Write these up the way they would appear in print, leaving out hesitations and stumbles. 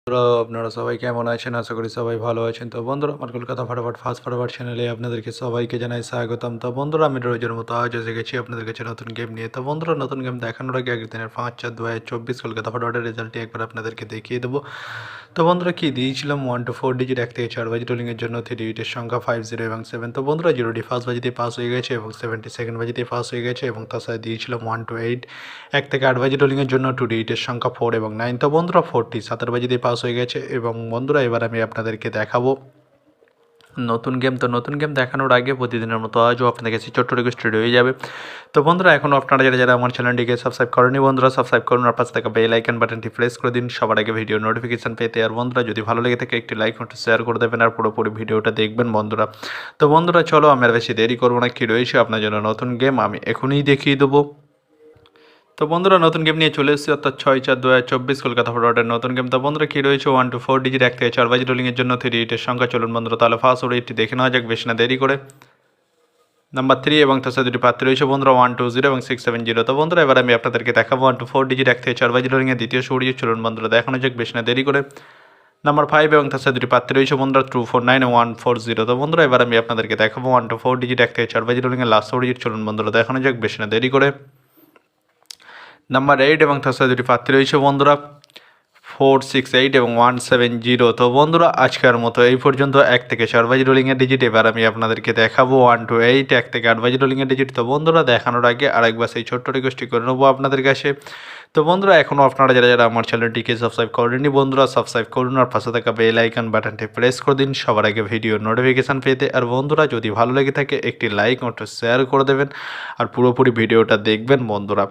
বন্ধুরা আপনারা সবাই কেমন আছেন? আশা করি সবাই ভালো আছেন। তো বন্ধুরা আমার কলকাতা ফাটাফাট ফাস্ট ফরওয়ার্ড চ্যানেলে আপনাদেরকে সবাইকে জানাই স্বাগতম। তো বন্ধুরা আমি রোজের মতো আজ এসে গেছি আপনাদের কাছে নতুন গেম নিয়ে। তো বন্ধুরা নতুন গেম দেখানোর আগে আগের দিনের 5/4/2024 কলকাতা ফাটাফাটের রেজাল্টটি একবার আপনাদেরকে দেখিয়ে দেবো। তো বন্ধুরা কি দিয়েছিলাম 1 to 4 ডিজিট 1 থেকে 4 বাজি রোলিংয়ের জন্য 3 ডিজিটের সংখ্যা 5 0 এবং 7। তো বন্ধুরা 0টি ফার্স্ট বাজিতে পাস হয়ে গেছে এবং 70 সেকেন্ড বাজিতে পাস হয়ে গেছে এবং তার সাথে দিয়েছিলাম 1 to 8 1 থেকে 8 বাজি রোলিংয়ের জন্য 2 ডিজিটের সংখ্যা 4 এবং 9। তো বন্ধুরা 4টি 7 বাজিতে পাস হয়ে গেছে এবং বন্ধুরা এবার আমি আপনাদেরকে দেখাবো নতুন গেম। তো নতুন গেম দেখানোর আগে প্রতিদিনের মতো আজও আপনাদের কাছে ছোট্ট রিকোয়েস্ট হয়ে যাবে। তো বন্ধুরা এখনও আপনারা যারা আমার চ্যানেলটিকে সাবস্ক্রাইব করেনি বন্ধুরা সাবস্ক্রাইব করুন, আর পাশে থাকা বেল আইকন বাটনটি প্রেস করে দিন সবার আগে ভিডিও নোটিফিকেশন পেতে। আর বন্ধুরা যদি ভালো লেগে থাকে একটি লাইক একটু শেয়ার করে দেবেন আর পুরোপুরি ভিডিওটা দেখবেন বন্ধুরা। তো বন্ধুরা চলো আমি আর বেশি দেরি করবো না, কি রয়েছে আপনার জন্য নতুন গেম আমি এখনই দেখিয়ে দেবো। তো বন্ধুরা নতুন গেম নিয়ে চলে এসেছি, অর্থাৎ 6/4/2024 কলকাতা ফাটাফাটের নতুন গেম। তো বন্ধুরা কী রয়েছে 1 to 4 ডিজিট 1 থেকে 4 বাজি রোলিংয়ের জন্য 3 ডিজিটের সংখ্যা। চলুন বন্ধুরা তাহলে ফার্স্ট ওডিটি দেখে নেওয়া যাক বেশি না দেরি করে। নাম্বার 3 এবং তার সাথে দুটি প্রার্থী রয়েছে বন্ধুরা 1 2 0 এবং 6 7 0। তো বন্ধুরা এবার আমি আপনাদেরকে দেখাবো 1 to 4 ডিজিট 1 থেকে 4 বাজি রোলিংয়ের দ্বিতীয় সুড়ি। চলুন বন্ধুরা দেখানো যাক বেশি না দেরি করে। নাম্বার 5 এবং তার সাথে দুটি প্রার্থী রয়েছে বন্ধুরা 2 4 9 এবং 1 4 0। তো বন্ধুরা এবার আমি আপনাদেরকে দেখাবো 1 to 4 ডিজিট 1 থেকে 4 বাজি রোলিংয়ের লাস্ট সুড়ি। চলুন বন্ধুরা দেখানো যাক বেশি না দেরি করে। নাম্বার 8 এবং তার সাথে দুটি প্রার্থী রয়েছে বন্ধুরা 4 6 8 এবং 1 7 0। তো বন্ধুরা আজকের মতো এই পর্যন্ত 1 থেকে 4 বাজি রোলিংয়ের ডিজিট। এবার আমি আপনাদেরকে দেখাবো 1 to 8 1 থেকে 8 বাজি রোলিংয়ের ডিজিট। তো বন্ধুরা দেখানোর আগে আরেকবার সেই ছোট্ট রিকোয়েস্টটি করে নেবো আপনাদের কাছে। তো বন্ধুরা এখনও আপনারা যারা আমার চ্যানেলটিকে সাবস্ক্রাইব করেননি বন্ধুরা সাবস্ক্রাইব করুন, আর পাশে থাকা বেল আইকন বাটনটি প্রেস করে দিন সবার আগে ভিডিও নোটিফিকেশান পেতে। আর বন্ধুরা যদি ভালো লেগে থাকে একটি লাইক ও শেয়ার করে দেবেন আর পুরোপুরি ভিডিওটা দেখবেন বন্ধুরা।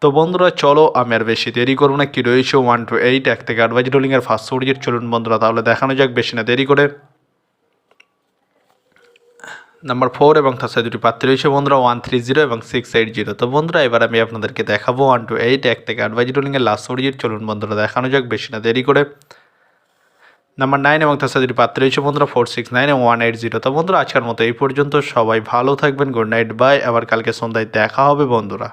তো বন্ধুরা চলো আমি আর বেশি দেরি করবো না, কি রয়েছে 1 to 8 1 থেকে 8 বাজি রোলিংয়ের ফার্স্ট ডিজিট। চলুন বন্ধুরা তাহলে দেখানো যাক বেশি না দেরি করে। নাম্বার 4 এবং তার সাথে দুটি প্রার্থী রয়েছে বন্ধুরা 1 3 0 এবং 6 8 0। তো বন্ধুরা এবার আমি আপনাদেরকে দেখাবো 1 to 8 1 থেকে 8 বাজি রোলিংয়ের লাস্ট ডিজিট। চলুন বন্ধুরা দেখানো যাক বেশি না দেরি করে। নাম্বার 9 এবং তার সাথে দুটি প্রার্থী রয়েছে বন্ধুরা 4 6 9 এবং 1 8 0। তো বন্ধুরা আজকের মতো এই পর্যন্ত, সবাই ভালো থাকবেন, গুড নাইট, বাই। আবার কালকে সন্ধ্যায় দেখা হবে বন্ধুরা।